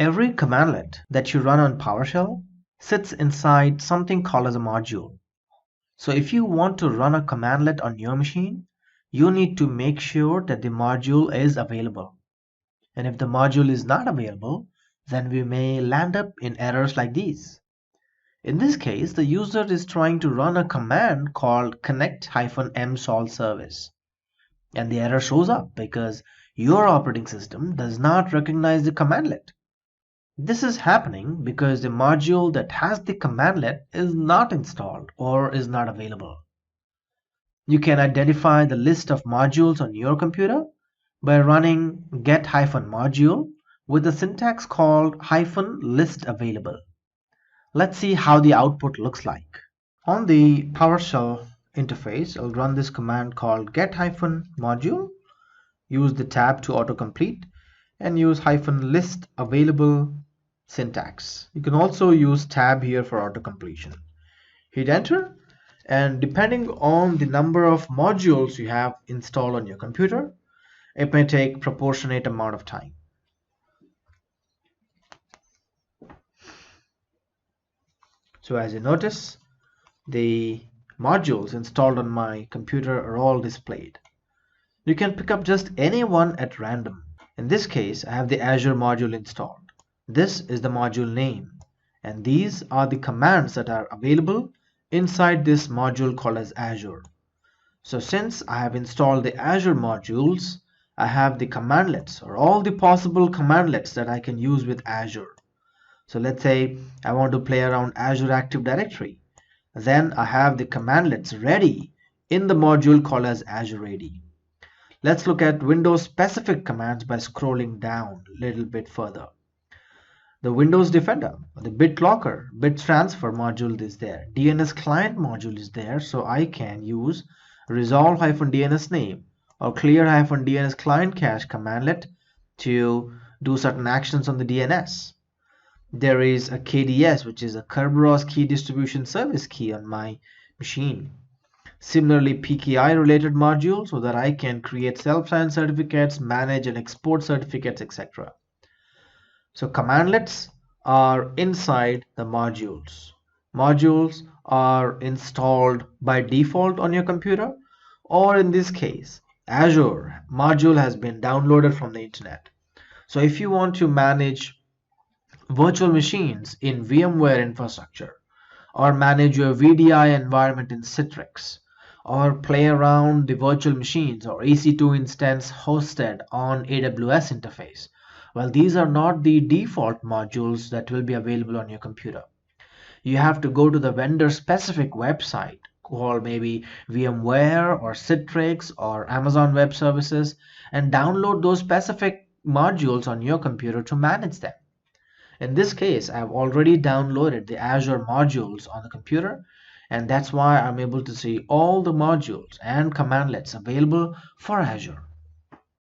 Every commandlet that you run on PowerShell sits inside something called as a module. So if you want to run a commandlet on your machine, you need to make sure that the module is available. And if the module is not available, then we may land up in errors like these. In this case, the user is trying to run a command called connect-msol service. And the error shows up because your operating system does not recognize the commandlet. This is happening because the module that has the commandlet is not installed or is not available. You can identify the list of modules on your computer by running get-module with the syntax called -list available. Let's see how the output looks like. On the PowerShell interface, I'll run this command called get-module, use the tab to autocomplete, and use -list available syntax. You can also use tab here for autocompletion. Hit enter, and depending on the number of modules you have installed on your computer, it may take proportionate amount of time. So as you notice, the modules installed on my computer are all displayed. You can pick up just any one at random. In this case, I have the Azure module installed. This is the module name, and these are the commands that are available inside this module called as Azure. So since I have installed the Azure modules, I have the commandlets or all the possible commandlets that I can use with Azure. So let's say I want to play around Azure Active Directory. Then I have the commandlets ready in the module called as Azure AD. Let's look at Windows specific commands by scrolling down a little bit further. The Windows Defender, the BitLocker, Bit Transfer module is there. DNS Client module is there, so I can use resolve-DNS name or clear-DNS client cache commandlet to do certain actions on the DNS. There is a KDS, which is a Kerberos Key Distribution Service key on my machine. Similarly, PKI related modules so that I can create self-signed certificates, manage and export certificates, etc. So commandlets are inside the modules. Modules are installed by default on your computer, or in this case, Azure module has been downloaded from the internet. So if you want to manage virtual machines in VMware infrastructure, or manage your VDI environment in Citrix, or play around the virtual machines or EC2 instance hosted on AWS interface, well, these are not the default modules that will be available on your computer. You have to go to the vendor specific website called maybe VMware or Citrix or Amazon Web Services and download those specific modules on your computer to manage them. In this case, I've already downloaded the Azure modules on the computer, and that's why I'm able to see all the modules and commandlets available for Azure.